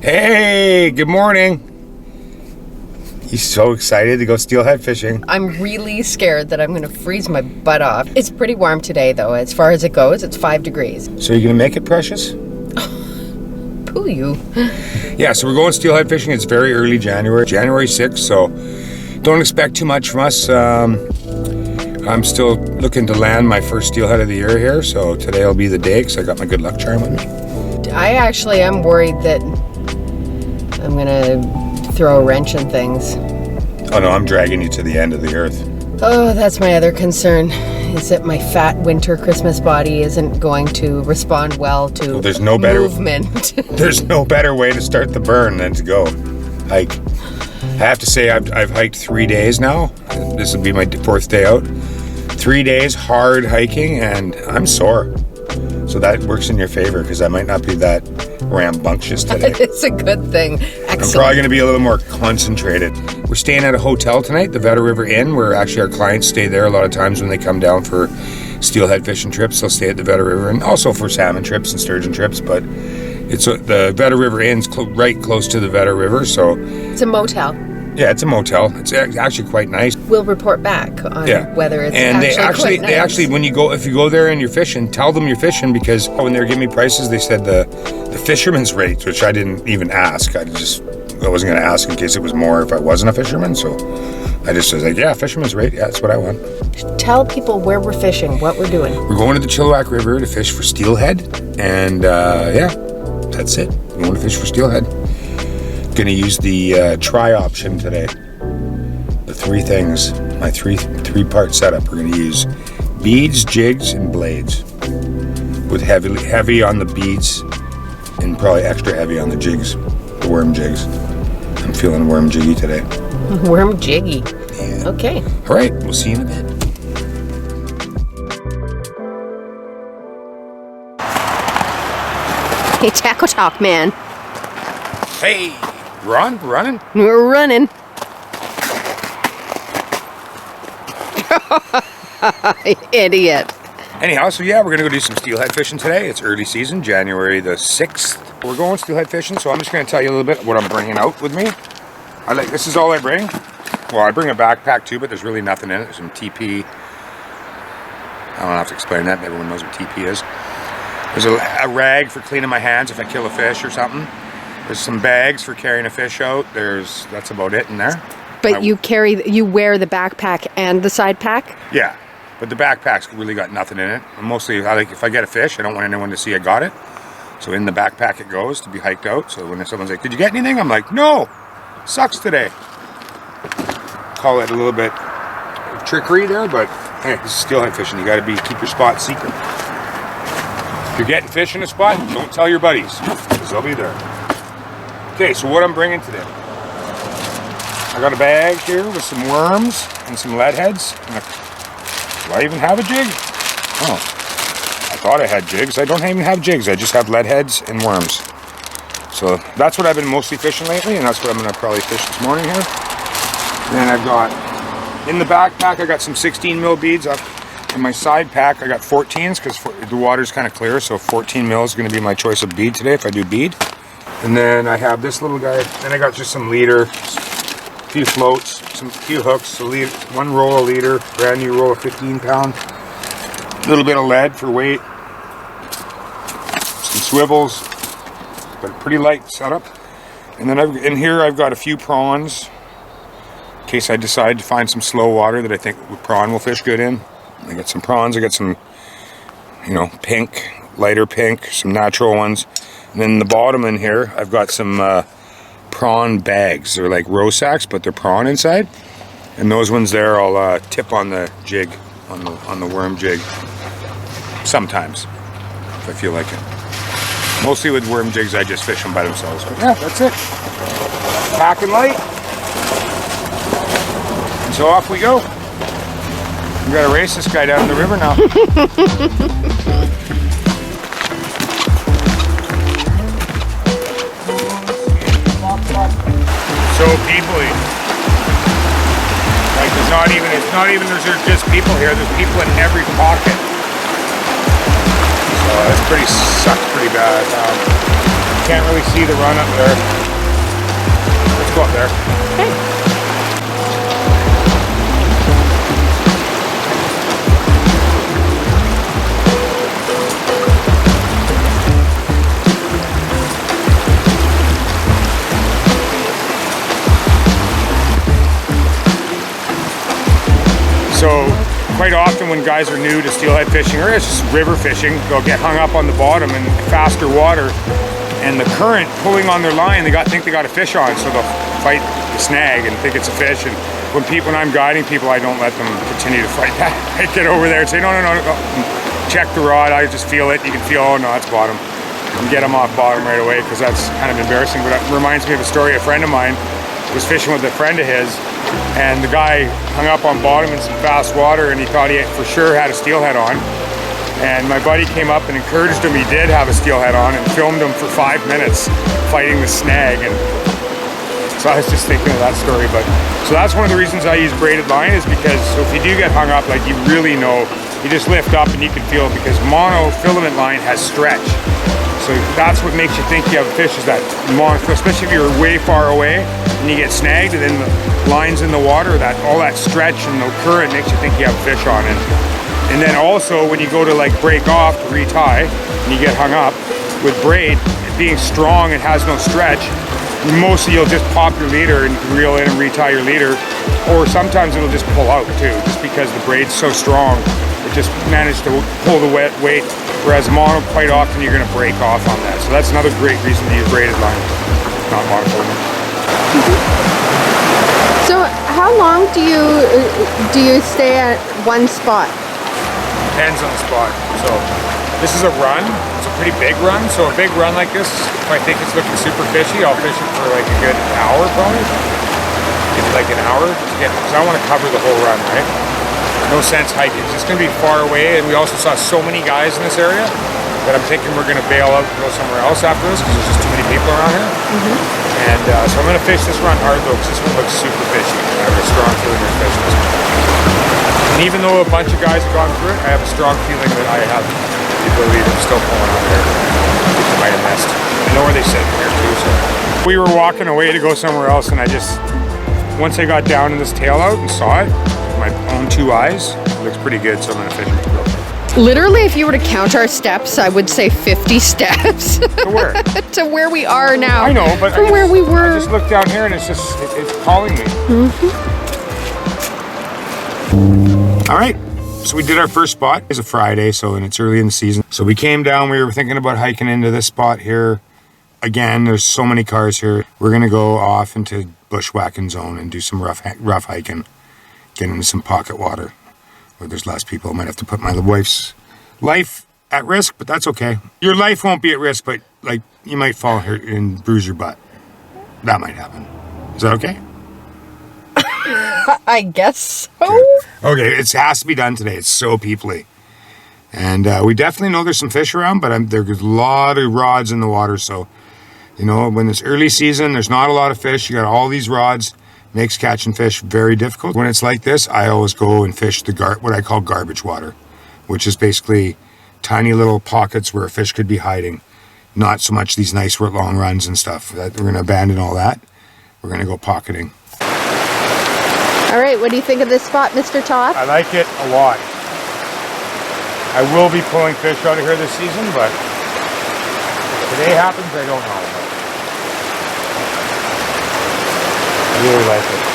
Hey, good morning. He's so excited to go steelhead fishing. I'm really scared that I'm going to freeze my butt off. It's pretty warm today, though. As far as it goes, it's 5 degrees. So you're going to make it, Precious? Pooh you. Yeah, so we're going steelhead fishing. It's very early January 6th, so don't expect too much from us. I'm still looking to land my first steelhead of the year here, so today will be the day because I got my good luck charm with me. I actually am worried that I'm going to throw a wrench in things. Oh no, I'm dragging you to the end of the earth. Oh, that's my other concern, is that my fat winter Christmas body isn't going to respond well to movement. There's no better way to start the burn than to go hike. I have to say I've hiked 3 days now. This will be my 4th day out. 3 days hard hiking and I'm sore. So that works in your favor because I might not be that rambunctious today. It's a good thing. Excellent. I'm probably going to be a little more concentrated. We're staying at a hotel tonight, the Vedder River Inn, where actually our clients stay there a lot of times when they come down for steelhead fishing trips. They'll stay at the Vedder River and also for salmon trips and sturgeon trips. But it's the Vedder River Inn's right close to the Vedder River, so it's a motel. Yeah, it's a motel. It's actually quite nice. We'll report back on whether it's and actually quite nice. They actually, if you go there and you're fishing, tell them you're fishing because when they were giving me prices, they said the fisherman's rate, which I didn't even ask. I wasn't going to ask in case it was more if I wasn't a fisherman. So I just was like, yeah, fisherman's rate. Yeah, that's what I want. Tell people where we're fishing, what we're doing. We're going to the Chilliwack River to fish for steelhead, and that's it. We're going to fish for steelhead. Going to use the try option today. The 3 things, my three-part setup. We're going to use beads, jigs, and blades. With heavy on the beads and probably extra heavy on the jigs, the worm jigs. I'm feeling worm jiggy today. Worm jiggy. Yeah. Okay. All right, we'll see you in a bit. Hey, Taco Talk, man. Hey, running? We're running. Idiot. Anyhow, so yeah, we're gonna go do some steelhead fishing today. It's early season, January the 6th. We're going steelhead fishing, so I'm just gonna tell you a little bit what I'm bringing out with me. This is all I bring. Well, I bring a backpack too, but there's really nothing in it. There's some TP. I don't have to explain that. Everyone knows what TP is. There's a rag for cleaning my hands if I kill a fish or something. There's some bags for carrying a fish out. That's about it in there. But you wear the backpack and the side pack? Yeah, but the backpack's really got nothing in it. Mostly, if I get a fish, I don't want anyone to see I got it. So in the backpack it goes to be hiked out. So when someone's like, "Did you get anything?" I'm like, "No, sucks today." Call it a little bit of trickery there, but hey, this is steelhead fishing. You got to keep your spot secret. If you're getting fish in a spot, don't tell your buddies because they'll be there. Okay, so what I'm bringing today. I got a bag here with some worms and some lead heads. Do I even have a jig? Oh, I thought I had jigs. I don't even have jigs. I just have lead heads and worms. So that's what I've been mostly fishing lately, and that's what I'm going to probably fish this morning here. And then I've got, in the backpack, I got some 16 mil beads. In my side pack, I got 14s because the water's kind of clear, so 14 mil is going to be my choice of bead today if I do bead. And then I have this little guy. Then I got just some leader, a few floats, few hooks, one roll of leader, brand new roll of 15-pound, a little bit of lead for weight, some swivels, but a pretty light setup. And then in here I've got a few prawns in case I decide to find some slow water that I think prawn will fish good in. I got some prawns. I got some, pink, lighter pink, some natural ones. And then the bottom in here, I've got some prawn bags. They're like roe sacks, but they're prawn inside. And those ones there, I'll tip on the jig, on the worm jig. Sometimes, if I feel like it. Mostly with worm jigs, I just fish them by themselves. But yeah, that's it. Packing light. And so off we go. We gotta race this guy down the river now. So people-y. Like it's not even there's just people here, there's people in every pocket. So that's sucks pretty bad. can't really see the run up there. Let's go up there. Okay. So quite often when guys are new to steelhead fishing, or it's just river fishing, they'll get hung up on the bottom in faster water, and the current pulling on their line, they think they got a fish on, so they'll fight the snag and think it's a fish. And when I'm guiding people, I don't let them continue to fight that. I get over there and say, no, check the rod. I just feel it. You can feel, oh no, it's bottom. And get them off bottom right away, because that's kind of embarrassing. But it reminds me of a story. A friend of mine was fishing with a friend of his, and the guy hung up on bottom in some fast water, and he thought he for sure had a steelhead on. And my buddy came up and encouraged him. He did have a steelhead on, and filmed him for 5 minutes fighting the snag. And so I was just thinking of that story. But so that's one of the reasons I use braided line, is because so if you do get hung up, like, you really know, you just lift up and you can feel it, because monofilament line has stretch. So that's what makes you think you have a fish, is that especially if you're way far away and you get snagged, and then the lines in the water, that all that stretch and the current makes you think you have a fish on it. And then also when you go to like break off to retie and you get hung up with braid, being strong and has no stretch, mostly you'll just pop your leader and reel in and retie your leader, or sometimes it'll just pull out too, just because the braid's so strong. It just managed to pull the weight, whereas mono, quite often you're going to break off on that. So that's another great reason to use braided line, not monofilament. So how long do you stay at one spot? Depends on the spot. So this is a run. It's a pretty big run. So a big run like this, if I think it's looking super fishy, I'll fish it for like a good hour probably. Maybe like an hour, because I want to cover the whole run, right? No sense hiking. It's just going to be far away, and we also saw so many guys in this area that I'm thinking we're going to bail out and go somewhere else after this, because there's just too many people around here. And so I'm going to fish this run hard though, because this one looks super fishy. I have a strong feeling there's fish in this one. And even though a bunch of guys have gone through it, I have a strong feeling that I have the ability to still pull one on there. I might have missed. I know where they sit here too. So we were walking away to go somewhere else, and once I got down in this tail out and saw it, my own 2 eyes, it looks pretty good, so I'm going to fish it. Literally, if you were to count our steps, I would say 50 steps. To where? To where we are now. I know, but from where we were. I just looked down here and it's calling me. All right, so we did our first spot. It's a Friday, and it's early in the season. So we came down, we were thinking about hiking into this spot here. Again, there's so many cars here. We're going to go off into bushwhacking zone and do some rough hiking. Get into some pocket water where there's less people. I might have to put my wife's life at risk, but that's okay. Your life won't be at risk, but like you might fall here and bruise your butt. That might happen. Is that okay? I guess so. Okay, it has to be done today. It's so peoply. And we definitely know there's some fish around, but there's a lot of rods in the water. So, you know, when it's early season, there's not a lot of fish. You got all these rods. Makes catching fish very difficult. When it's like this, I always go and fish what I call garbage water, which is basically tiny little pockets where a fish could be hiding. Not so much these nice long runs and stuff. We're going to abandon all that. We're going to go pocketing. All right, what do you think of this spot, Mr. Todd? I like it a lot. I will be pulling fish out of here this season, but if today happens, I don't know. I really like it.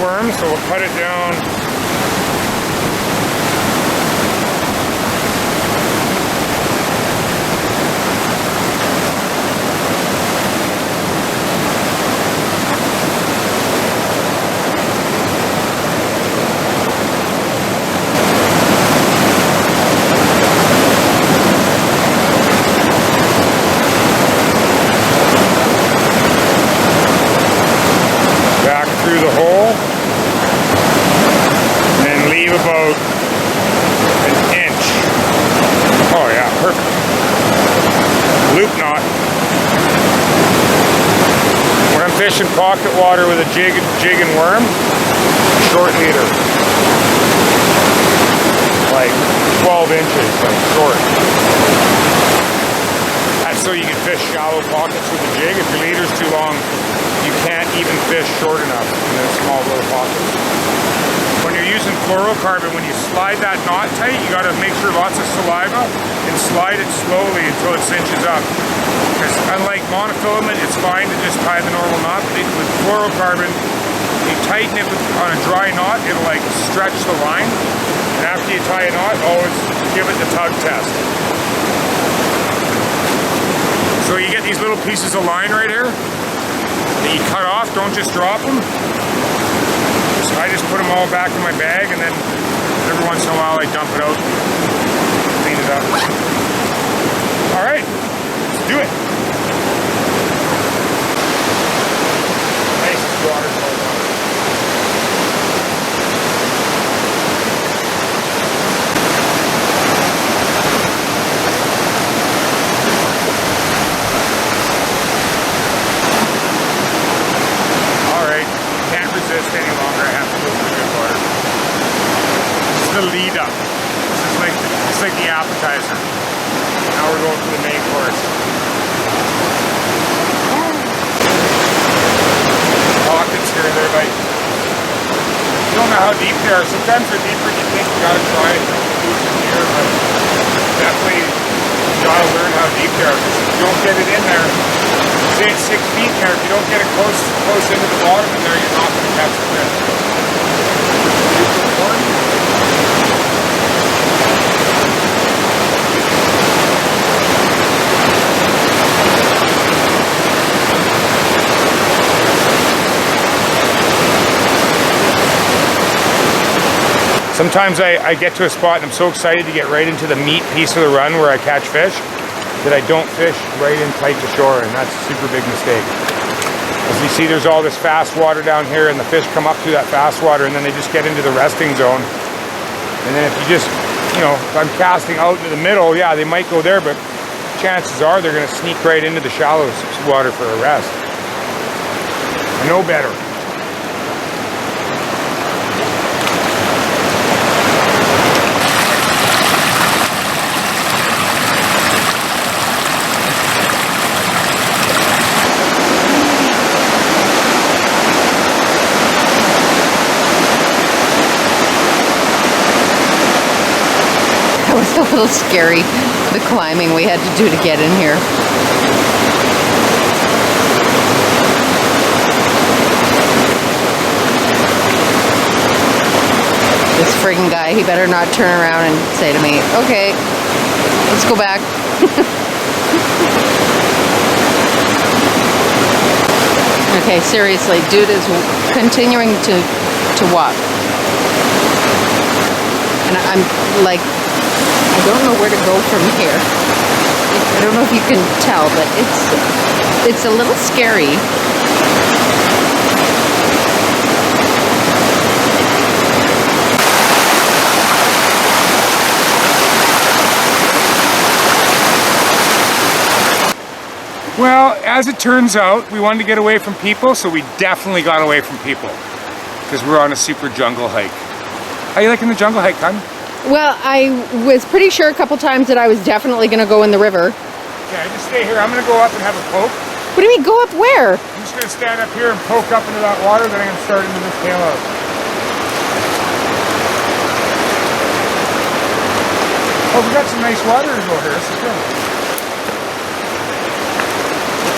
worm, so we'll cut it down. Through the hole, and then leave about an inch. Oh yeah, perfect. Loop knot. When I'm fishing pocket water with a jig and worm, short leader. Like 12 inches, like short. That's so you can fish shallow pockets with a jig. If your leader's too long, you can't even fish short enough in those small little pockets. When you're using fluorocarbon, when you slide that knot tight, you got to make sure lots of saliva and slide it slowly until it cinches up. Because unlike monofilament, it's fine to just tie the normal knot. But with fluorocarbon, you tighten it on a dry knot, it'll like stretch the line. And after you tie a knot, always give it the tug test. So you get these little pieces of line right here that you cut off, don't just drop them. So I just put them all back in my bag, and then every once in a while I dump it out, clean it up. All right, let's do it. Nice water flow. Any longer, I have to go through good water. This is the lead up. This is like the appetizer. Now we're going for the main course. Pockets here and there, like you don't know how deep they are. Sometimes they're deeper than you think. You gotta try it here, but definitely you gotta learn how deep they are. Because if you don't get it in there, say it's 6 feet there, if you don't get it close into the bottom in there, you're not going to catch the fish. Sometimes I get to a spot and I'm so excited to get right into the meat piece of the run where I catch fish that I don't fish right in tight to shore, and that's a super big mistake. As you see, there's all this fast water down here, and the fish come up through that fast water, and then they just get into the resting zone. And then if you just, you know, if I'm casting out into the middle, yeah, they might go there, but chances are they're gonna sneak right into the shallow water for a rest. I know better. A little scary, the climbing we had to do to get in here. This friggin' guy, he better not turn around and say to me, okay, let's go back. Okay, seriously, dude is continuing to walk. And I'm like, I don't know where to go from here. I don't know if you can tell, but it's a little scary. Well, as it turns out, we wanted to get away from people, so we definitely got away from people because we're on a super jungle hike. How you liking the jungle hike, hon? Well, I was pretty sure a couple times that I was definitely going to go in the river. Yeah, just stay here. I'm going to go up and have a poke. What do you mean, go up where? I'm just going to stand up here and poke up into that water, then I'm going to start into this tail out. Oh, we got some nice water to go here. This is good.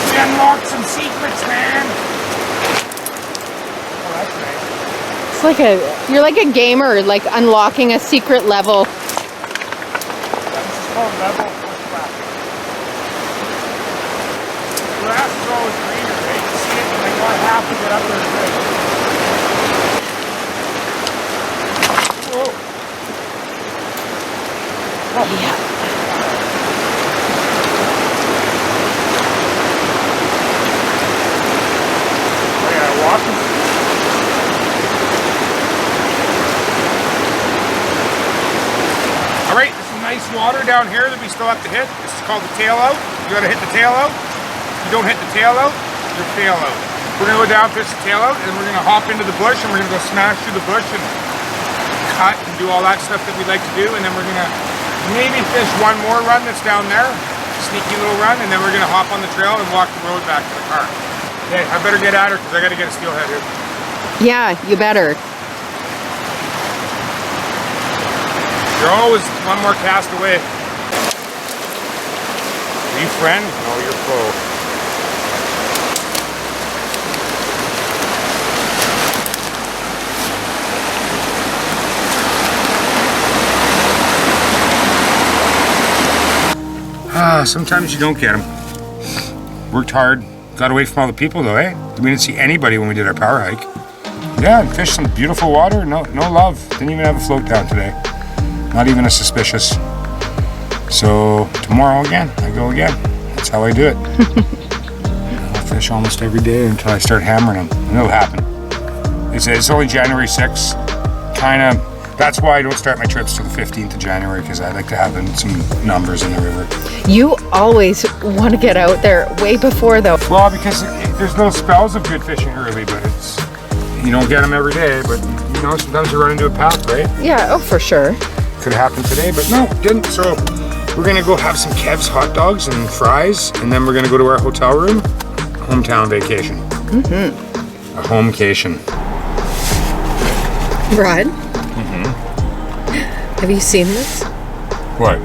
We unlocked some secrets, man. Oh, that's nice. It's like you're like a gamer, like unlocking a secret level. This is called level bushwhack. Grass is always greener, right? You see it, and like, I have to get up there today. Whoa. Yeah. Oh yeah, walking. All right, there's some nice water down here that we still have to hit. This is called the tail out. You gotta hit the tail out. If you don't hit the tail out, you're fail out. We're gonna go down, fish the tail out, and we're gonna hop into the bush, and we're gonna go smash through the bush and cut and do all that stuff that we like to do, and then we're gonna maybe fish one more run that's down there, sneaky little run, and then we're gonna hop on the trail and walk the road back to the car. Okay, I better get at her because I gotta get a steelhead here. Yeah, you better. You're always one more cast away. Are you friend? No, you're foe. Sometimes you don't get them. Worked hard. Got away from all the people though, eh? We didn't see anybody when we did our power hike. Yeah, and fished some beautiful water. No love. Didn't even have a float down today. Not even a suspicious. So tomorrow again, I go again. That's how I do it. I'll fish almost every day until I start hammering them, and it'll happen. It's only January 6th. Kind of. That's why I don't start my trips till the 15th of January, because I like to have some numbers in the river. You always want to get out there way before though. Well, because there's little spells of good fishing early, but it's, you don't get them every day, but you know, sometimes you run into a path, right? Yeah, oh for sure. Could have happened today, but no, didn't. So we're gonna go have some Kev's hot dogs and fries, and then we're gonna go to our hotel room. Hometown vacation. Mm-hmm. A homecation. Rod? Mm-hmm. Have you seen this? What?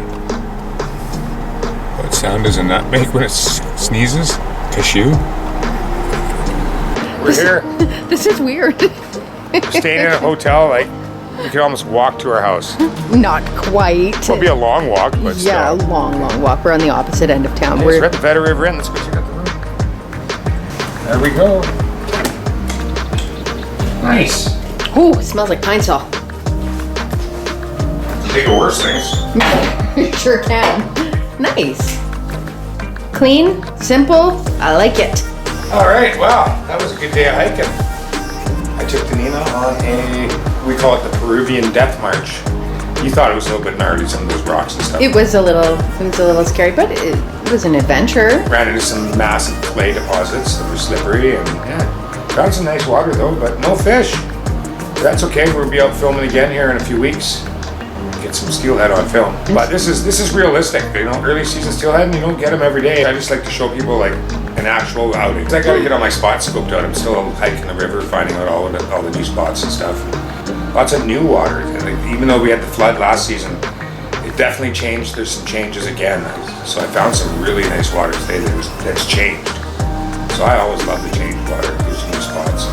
What sound does a nut make when it sneezes? Cashew? We're here. This is weird. Staying in a hotel, like, we could almost walk to our house. Not quite. It'll be a long walk, but yeah, still. a long walk. We're on the opposite end of town. We're at the Vedder River Inn. Let's go check out the room. There we go. Nice. Ooh, it smells like pine sol. Think of worse things. Sure can. Nice. Clean, simple, I like it. All right, wow, that was a good day of hiking. I took Danina on we call it the Peruvian Death March. You thought it was a little bit gnarly, some of those rocks and stuff. It was a little scary, but it was an adventure. Ran into some massive clay deposits that were slippery, and yeah, found some nice water though, but no fish. That's okay, we'll be out filming again here in a few weeks. Get some steelhead on film. But this is realistic, you know, early season steelhead, and you don't get them every day. I just like to show people like an actual outing. I gotta get all my spots scoped out. I'm still hiking the river, finding out all the new spots and stuff. Lots of new water. Even though we had the flood last season, it definitely changed. There's some changes again. So I found some really nice water today that's changed. So I always love to change water. There's new spots.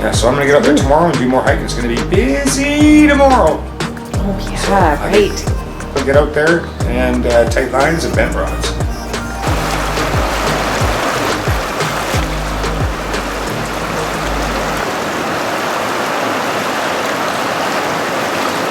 Yeah, so I'm gonna get up there tomorrow and do more hiking. It's gonna be busy tomorrow. Oh yeah, great. I'll get out there and tight lines and bent rods.